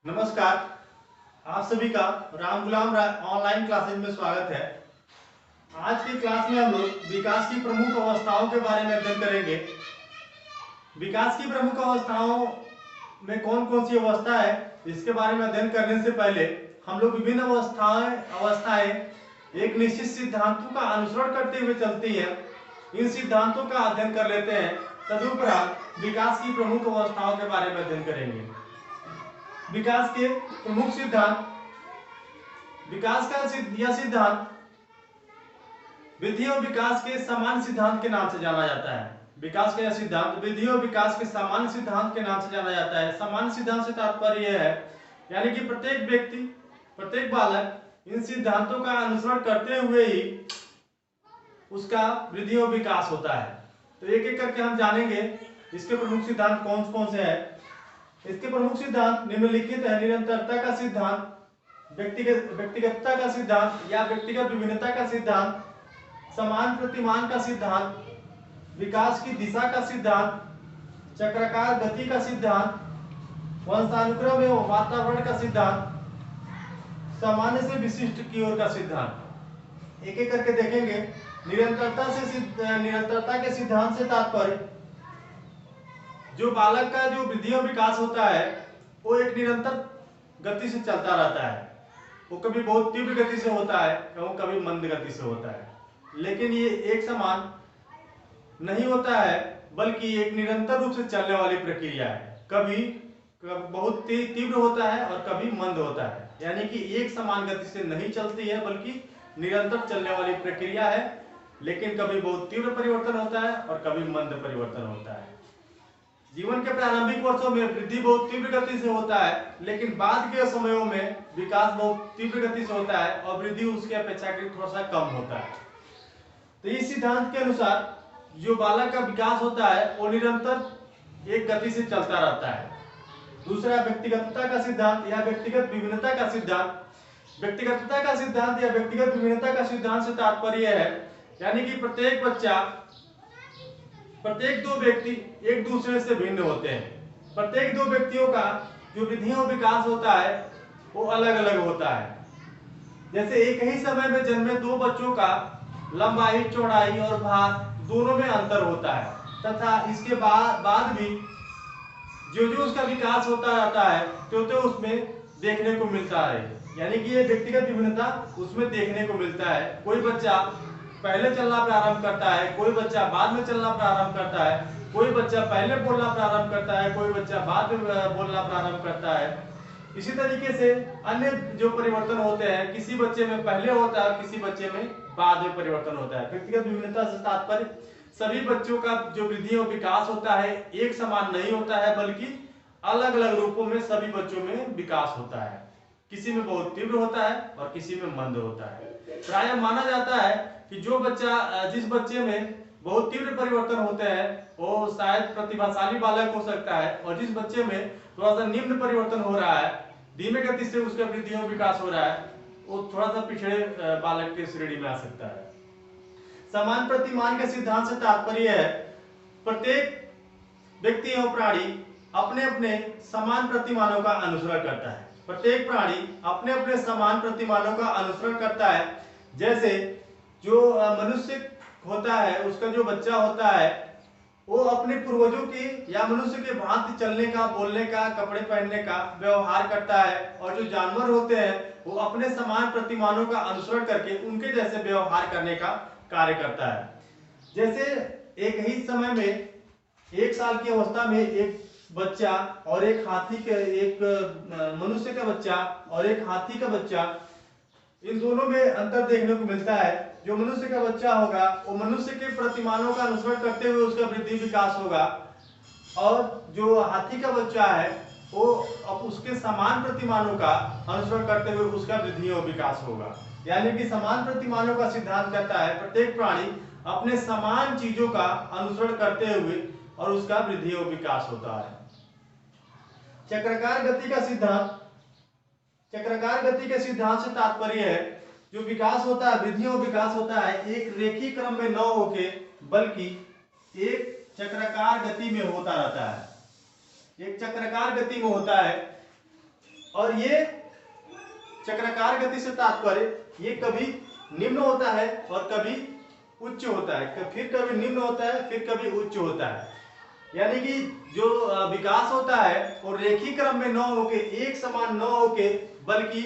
नमस्कार। आप सभी का राम गुलाम ऑनलाइन क्लासेज में स्वागत है। आज की क्लास में हम लोग विकास की प्रमुख अवस्थाओं के बारे में अध्ययन करेंगे। विकास की प्रमुख अवस्थाओं में कौन कौन सी अवस्था है, इसके बारे में अध्ययन करने से पहले हम लोग विभिन्न अवस्थाएं एक निश्चित सिद्धांतों का अनुसरण करते हुए चलती है, इन सिद्धांतों का अध्ययन कर लेते हैं। तदुपरांत विकास की प्रमुख अवस्थाओं के बारे में अध्ययन करेंगे। विकास के प्रमुख सिद्धांत। विकास का यह सिद्धांत वृद्धि और विकास के सामान्य सिद्धांत के नाम से जाना जाता है। विकास का यह सिद्धांत वृद्धि और विकास के सामान्य सिद्धांत के नाम से जाना जाता है। सामान्य सिद्धांत से तात्पर्य यह है यानी कि प्रत्येक व्यक्ति, प्रत्येक बालक इन सिद्धांतों का अनुसरण करते हुए ही उसका वृद्धि और विकास होता है। तो एक एक करके हम जानेंगे इसके प्रमुख सिद्धांत कौन कौन से हैं। इसके प्रमुख सिद्धांत निम्नलिखित है। निरंतरता का सिद्धांत, व्यक्तिगतता का सिद्धांत या व्यक्तिगत विभिन्नता का सिद्धांत, समान प्रतिमान का सिद्धांत, विकास की दिशा का सिद्धांत, चक्राकार गति का सिद्धांत, वंशानुक्रम एवं वातावरण का सिद्धांत, सामान्य से विशिष्ट की ओर का सिद्धांत। एक एक करके देखेंगे। निरंतरता के सिद्धांत से तात्पर्य जो बालक का जो वृद्धि और विकास होता है वो एक निरंतर गति से चलता रहता है। वो कभी बहुत तीव्र गति से होता है, कभी मंद गति से होता है, लेकिन ये एक समान नहीं होता है, बल्कि एक निरंतर रूप से चलने वाली प्रक्रिया है। कभी बहुत तीव्र होता है और कभी मंद होता है, यानी कि एक समान गति से नहीं चलती है, बल्कि निरंतर चलने वाली प्रक्रिया है। लेकिन कभी बहुत तीव्र परिवर्तन होता है और कभी मंद परिवर्तन होता है। जीवन के प्रारंभिक वर्षों में वृद्धि बहुत तीव्र गति से होता है, लेकिन बाद के समयों में विकास बहुत तीव्र गति से होता है और वृद्धि उसके अपेक्षाकृत थोड़ा सा कम होता है। तो इस सिद्धांत के अनुसार जो बालक का विकास होता है वो निरंतर एक गति से चलता रहता है। दूसरा व्यक्तिगतता का सिद्धांत या व्यक्तिगत विभिन्नता का सिद्धांत। व्यक्तिगतता का सिद्धांत या व्यक्तिगत विभिन्नता का सिद्धांत से तात्पर्य है यानी कि प्रत्येक दो व्यक्ति एक दूसरे से भिन्न होते हैं। प्रत्येक दो व्यक्तियों का जो वृद्धि और विकास होता है वो अलग अलग होता है। जैसे एक ही समय में जन्मे दो बच्चों का लंबाई, चौड़ाई और भार दोनों में अंतर होता है, तथा इसके बाद भी जो उसका विकास होता रहता है तो उसमें देखने को मिलता है। यानी कि ये व्यक्तिगत विभिन्नता उसमें देखने को मिलता है। कोई बच्चा पहले चलना प्रारंभ करता है, कोई बच्चा बाद में चलना प्रारंभ करता है, कोई बच्चा पहले बोलना प्रारंभ करता है, कोई बच्चा बाद में बोलना प्रारंभ करता है। इसी तरीके से अन्य जो परिवर्तन होते हैं, किसी बच्चे में पहले होता है, किसी बच्चे में बाद में परिवर्तन होता है। व्यक्तिगत विभिन्नता से तात्पर्य सभी बच्चों का जो वृद्धि और विकास होता है एक समान नहीं होता है, बल्कि अलग अलग रूपों में सभी बच्चों में विकास होता है। किसी में बहुत तीव्र होता है और किसी में मंद होता है। प्रायः माना जाता है कि जिस बच्चे में बहुत तीव्र परिवर्तन होते हैं वो शायद प्रतिभाशाली बालक हो सकता है, और जिस बच्चे में थोड़ा सा निम्न परिवर्तन हो रहा है, धीमे गति से उसका वृद्धि और विकास हो रहा है, वो थोड़ा सा पिछड़े बालक के श्रेणी में आ सकता है। समान प्रतिमान के सिद्धांत से तात्पर्य है प्रत्येक व्यक्ति और प्राणी अपने अपने समान प्रतिमानों का अनुसरण करता है। प्रत्येक प्राणी अपने अपने समान प्रतिमानों का अनुसरण करता है। जैसे जो मनुष्य होता है, उसका जो बच्चा होता है वो अपने पूर्वजों की या मनुष्य के भांति चलने का, बोलने का, कपड़े पहनने का व्यवहार करता है, और जो जानवर होते हैं वो अपने समान प्रतिमानों का अनुसरण करके उनके जैसे व्यवहार करने का कार्य करता है। जैसे एक ही समय में 1 साल की अवस्था में एक बच्चा और एक मनुष्य का बच्चा और एक हाथी का बच्चा, इन दोनों में अंतर देखने को मिलता है। जो मनुष्य का बच्चा होगा वो मनुष्य के प्रतिमानों का अनुसरण करते हुए उसका वृद्धि विकास होगा, और जो हाथी का बच्चा है वो अब उसके समान प्रतिमानों का अनुसरण करते हुए उसका वृद्धि और विकास होगा। यानी कि समान प्रतिमानों का सिद्धांत कहता है प्रत्येक प्राणी अपने समान चीजों का अनुसरण करते हुए और उसका वृद्धि और विकास होता है। चक्राकार गति का सिद्धांत। चक्राकार गति के सिद्धांत से तात्पर्य है जो विकास होता है, वृद्धि और विकास होता है, एक रेखीय क्रम में न होके बल्कि एक चक्राकार गति में होता रहता है। एक चक्राकार गति में होता है। और ये चक्राकार गति से तात्पर्य ये कभी निम्न होता है और कभी उच्च होता है, फिर कभी निम्न होता है, फिर कभी उच्च होता है। यानी कि जो विकास होता है वो रेखीय क्रम में न होके, एक समान न होके, बल्कि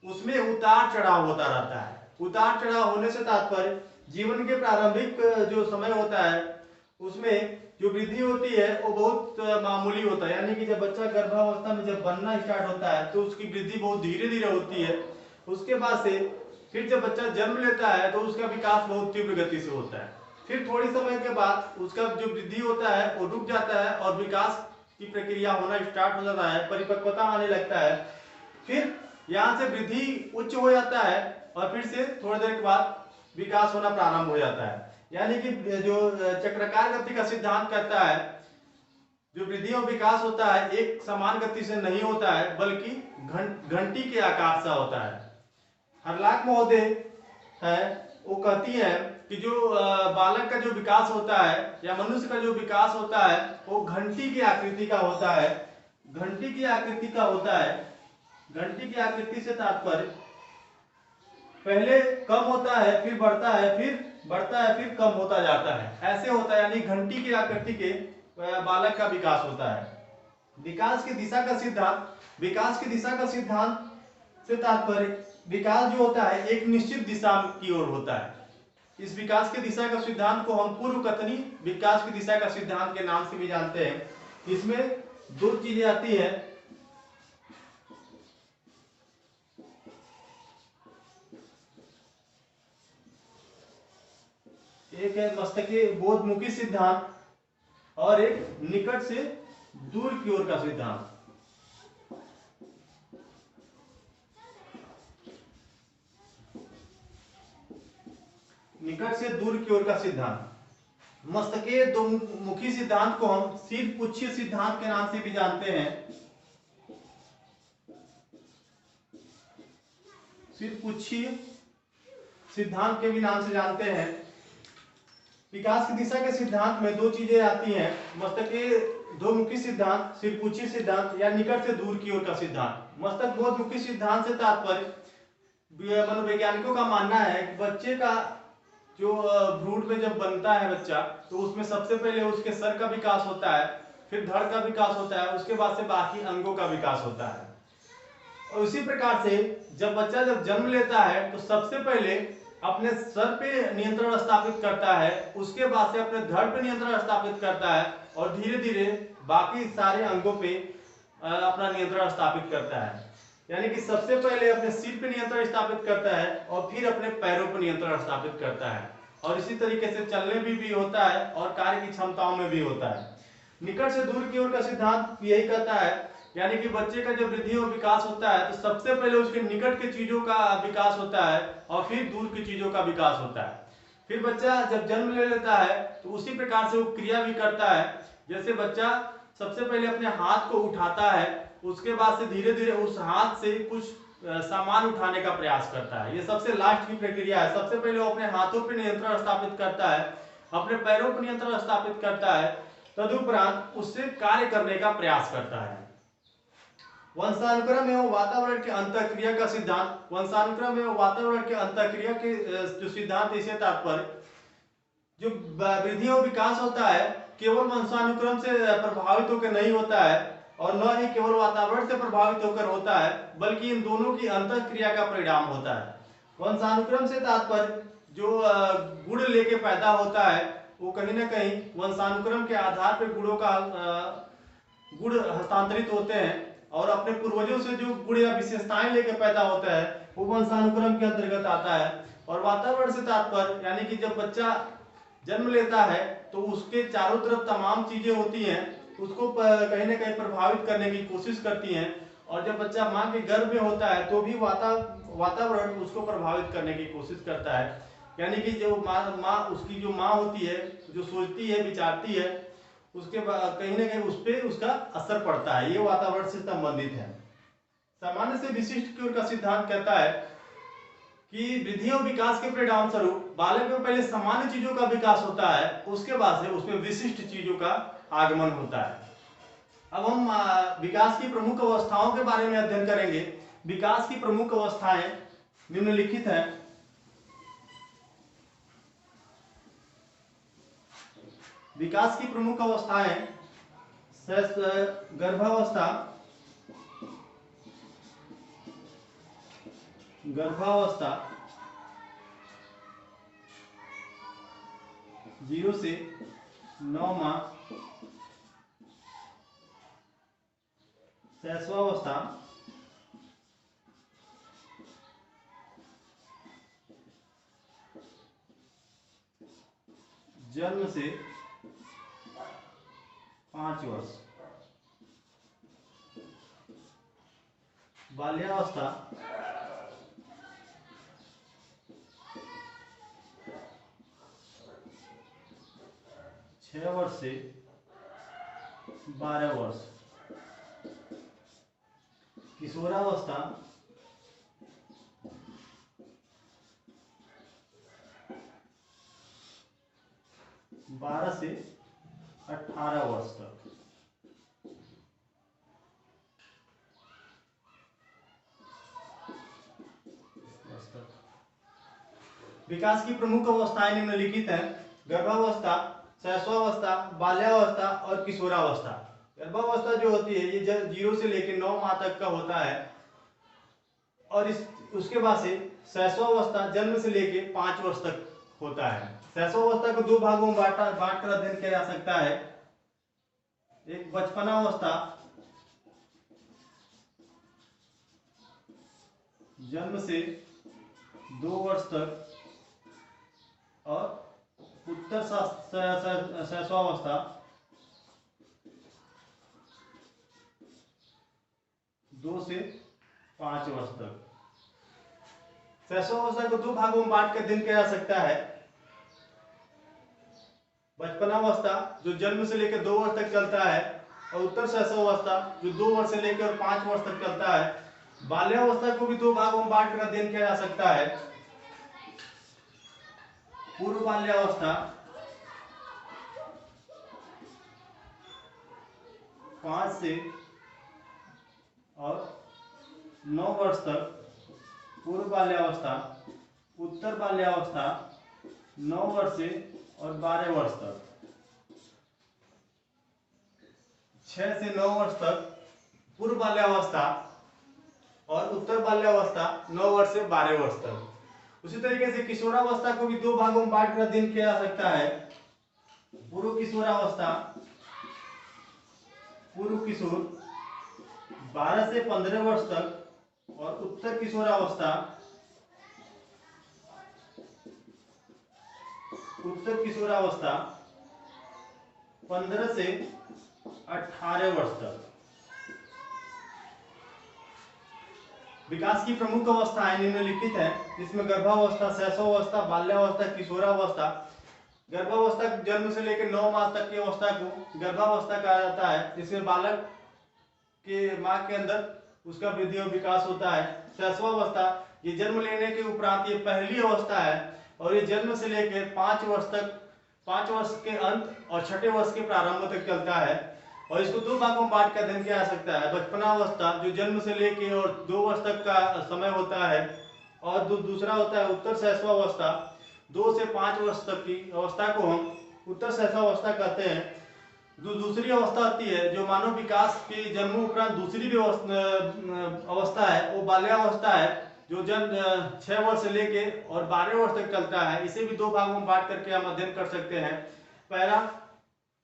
उसमें उतार चढ़ाव होता रहता है। उतार चढ़ाव होने से तात्पर्य जीवन के प्रारंभिक जो समय होता है उसमें जो वृद्धि होती है वो बहुत मामूली होता है। यानी कि जब बच्चा गर्भावस्था में जब बनना स्टार्ट होता है तो उसकी वृद्धि बहुत धीरे धीरे होती है। उसके बाद से फिर जब बच्चा जन्म लेता है तो उसका विकास बहुत तीव्र गति से होता है। फिर थोड़ी समय के बाद उसका जो वृद्धि होता है वो रुक जाता है और विकास की प्रक्रिया होना स्टार्ट हो जाता है, परिपक्वता आने लगता है। फिर यहाँ से वृद्धि उच्च हो जाता है और फिर से थोड़ी देर के बाद विकास होना प्रारंभ हो जाता है। यानी कि जो चक्राकार गति का सिद्धांत कहता है जो वृद्धि और विकास होता है एक समान गति से नहीं होता है, बल्कि घंटी के आकार सा होता है। हरलाक महोदय है वो कहती है कि जो बालक का जो विकास होता है या मनुष्य का जो विकास होता है वो घंटी की आकृति का होता है। घंटी की आकृति का होता है। घंटी की आकृति से तात्पर्य पहले कम होता है, फिर बढ़ता है, फिर बढ़ता है, फिर कम होता जाता है, ऐसे होता है। यानी घंटी की आकृति के बालक का विकास होता है। विकास की दिशा का सिद्धांत, विकास की दिशा का सिद्धांत से तात्पर्य विकास जो होता है एक निश्चित दिशा की ओर होता है। इस विकास की दिशा का सिद्धांत को हम पूर्व कथनी विकास की दिशा का सिद्धांत के नाम से भी जानते हैं। इसमें दो चीजें आती है, एक है मस्तकीय बोधमुखी सिद्धांत और एक निकट से दूर की ओर का सिद्धांत। निकट से दूर की ओर का सिद्धांत। मस्तकीय दो मुखी सिद्धांत को हम सिर पुच्छीय सिद्धांत के नाम से भी जानते हैं। सिर पुच्छीय सिद्धांत के भी नाम से जानते हैं। विकास की दिशा के सिद्धांत में दो चीजें आती हैं, मस्तकीय दो मुखी सिद्धांत, सिरपुच्छी सिद्धांत या निकट से दूर की ओर का सिद्धांत। मस्तक बोध मुखी सिद्धांत से तात्पर्य मनोवैज्ञानिकों का मानना है कि बच्चे का जो भ्रूण में जब बनता है बच्चा तो उसमें सबसे पहले उसके सर का विकास होता है, फिर धड़ का विकास होता है, उसके बाद से बाकी अंगों का विकास होता है। और उसी प्रकार से जब बच्चा जब जन्म लेता है तो सबसे पहले अपने सर पे नियंत्रण स्थापित करता है, उसके बाद से अपने धड़ पे नियंत्रण स्थापित करता है और धीरे धीरे बाकी सारे अंगों पे अपना नियंत्रण स्थापित करता है। यानी कि सबसे पहले अपने सिर पे नियंत्रण स्थापित करता है और फिर अपने पैरों पर नियंत्रण स्थापित करता है। और इसी तरीके से चलने भी होता है और कार्य की क्षमताओं में भी होता है। निकट से दूर की ओर का सिद्धांत यही कहता है, यानी कि बच्चे का जब वृद्धि और विकास होता है तो सबसे पहले उसके निकट के चीजों का विकास होता है और फिर दूर की चीजों का विकास होता है। फिर बच्चा जब जन्म ले लेता है तो उसी प्रकार से वो क्रिया भी करता है। जैसे बच्चा सबसे पहले अपने हाथ को उठाता है, उसके बाद से धीरे धीरे उस हाथ से कुछ सामान उठाने का प्रयास करता है। ये सबसे लास्ट की प्रक्रिया है। सबसे पहले वो अपने हाथों पर नियंत्रण स्थापित करता है, अपने पैरों पर नियंत्रण स्थापित करता है, तदुपरांत उससे कार्य करने का प्रयास करता है। वंशानुक्रम एवं वातावरण के अंतःक्रिया का सिद्धांत, वंशानुक्रम एवं वातावरण के अंतःक्रिया के जो सिद्धांत इसे तात्पर्य जो वृद्धि और विकास होता है केवल वंशानुक्रम से प्रभावित होकर नहीं होता है और न ही केवल वातावरण से प्रभावित होकर होता है, बल्कि इन दोनों की अंतःक्रिया का परिणाम होता है। वंशानुक्रम से तात्पर्य जो गुण लेके पैदा होता है वो कहीं ना कहीं वंशानुक्रम के आधार पर गुणों का गुण हस्तांतरित होते हैं और अपने पूर्वजों से जो गुण या विशेषताएं लेके पैदा होता है वो वंशानुक्रम के अंतर्गत आता है। और वातावरण से तात्पर्य यानी कि जब बच्चा जन्म लेता है तो उसके चारों तरफ तमाम चीजें होती हैं, उसको कहीं ना कहीं प्रभावित करने की कोशिश करती हैं। और जब बच्चा माँ के गर्भ में होता है तो भी वातावरण उसको प्रभावित करने की कोशिश करता है। यानी कि जो माँ उसकी जो माँ होती है, जो सोचती है, विचारती है, उसके कहीं ना कहीं उस पर उसका असर पड़ता है। ये वातावरण से संबंधित है। सामान्य से विशिष्ट की ओर का सिद्धांत कहता है कि वृद्धि और विकास के परिणाम स्वरूप बालक में पहले सामान्य चीजों का विकास होता है, उसके बाद से उसमें विशिष्ट चीजों का आगमन होता है। अब हम विकास की प्रमुख अवस्थाओं के बारे में अध्ययन करेंगे। विकास की प्रमुख अवस्थाएं निम्नलिखित हैं। विकास की प्रमुख अवस्थाएं गर्भावस्था, गर्भावस्था 0 से 9 माह, शैशवावस्था जन्म से 5 वर्ष, बाल्यावस्था 6 वर्ष से 12 वर्ष, किशोरावस्था 12 से 18 वर्ष तक। विकास की प्रमुख अवस्थाएं निम्नलिखित हैं। गर्भावस्था, शैशवावस्था, बाल्यावस्था और किशोरावस्था। गर्भावस्था जो होती है ये 0 से लेकर 9 माह तक का होता है और उसके बाद से शैशवावस्था जन्म से लेकर 5 वर्ष तक होता है। शैशवावस्था को 2 भागों में बांट कर अध्ययन किया जा सकता है। एक बचपनावस्था जन्म से 2 वर्ष तक और उत्तर शैशवावस्था 2 से 5 वर्ष तक। शैशवावस्था को 2 भागों में बांट कर अध्ययन किया जा सकता है। बचपनावस्था जो जन्म से लेकर 2 वर्ष तक चलता है और उत्तर शैशवावस्था जो 2 वर्ष से लेकर 5 वर्ष तक चलता है। बाल्यावस्था को भी 2 भागों में बांट कर अध्ययन किया जा सकता है। पूर्व बाल्यावस्था 5 से और 9 वर्ष तक, पूर्व बाल्यावस्था, उत्तर बाल्यावस्था 9 वर्ष से और 12 वर्ष तक, 6 से 9 वर्ष तक पूर्व बाल्यावस्था और उत्तर बाल्यावस्था 9 वर्ष से 12 वर्ष तक। उसी तरीके से किशोरावस्था को भी 2 भागों में बांट कर अध्ययन किया जा सकता है। पूर्व किशोरावस्था, पूर्व किशोर 12 से 15 वर्ष तक और उत्तर किशोरावस्था, उत्तर किशोरावस्था 15 से 18 वर्ष तक। विकास की प्रमुख अवस्थाएं निम्नलिखित हैं, जिसमें गर्भावस्था, शैशवावस्था, बाल्यावस्था, किशोरावस्था। गर्भावस्था जन्म से लेकर 9 माह तक की अवस्था को गर्भावस्था कहा जाता है, जिसमें बालक के मां के अंदर उसका वृद्धि और विकास होता है। शैशवावस्था ये जन्म लेने के उपरांत ये पहली अवस्था है और ये जन्म से लेकर 5 वर्ष तक, 5 वर्ष के अंत और 6ठे वर्ष के प्रारंभ तक चलता है और इसको 2 भागों में बांट कर अध्ययन किया जा सकता है। बचपनावस्था जो जन्म से लेकर और 2 वर्ष तक का समय होता है और दूसरा होता है उत्तर शैशवावस्था, 2 से 5 वर्ष तक की अवस्था को हम उत्तर शैशवावस्था कहते हैं। जो दूसरी अवस्था आती है जो मानव विकास के जन्म उपरांत दूसरी भी अवस्था है वो बाल्यावस्था है, जो जन्म 6 वर्ष से लेके और 12 वर्ष तक चलता है। इसे भी 2 भागों में बांट करके हम अध्ययन कर सकते हैं। पहला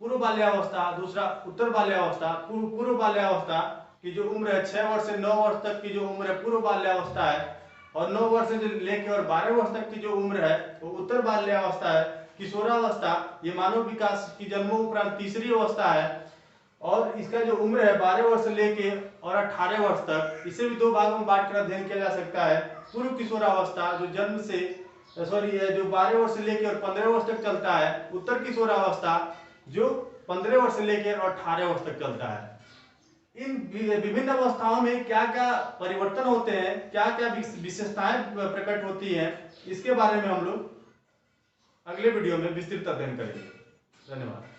पूर्व बाल्यावस्था, दूसरा उत्तर बाल्यावस्था। पूर्व बाल्यावस्था की जो उम्र है 6 वर्ष से 9 वर्ष तक की जो उम्र है पूर्व बाल्यावस्था है और 9 वर्ष से लेकर और 12 वर्ष तक की जो उम्र है वो उत्तर बाल्यावस्था है। किशोरावस्था ये मानव विकास की जन्मों उपरांत तीसरी अवस्था है और इसका जो उम्र है 12 वर्ष से लेके और 18 वर्ष तक। इसे भी 2 भागों में बांट कर अध्ययन किया जा सकता है। पूर्व किशोरावस्था जो जन्म से जो 12 वर्ष से लेकर और 15 वर्ष तक चलता है। उत्तर किशोरावस्था जो 15 वर्ष से लेकर और 18 वर्ष तक चलता है। इन विभिन्न अवस्थाओं में क्या क्या परिवर्तन होते हैं, क्या क्या विशेषताएं प्रकट होती हैं, इसके बारे में हम लोग अगले वीडियो में विस्तृत अध्ययन करेंगे। धन्यवाद।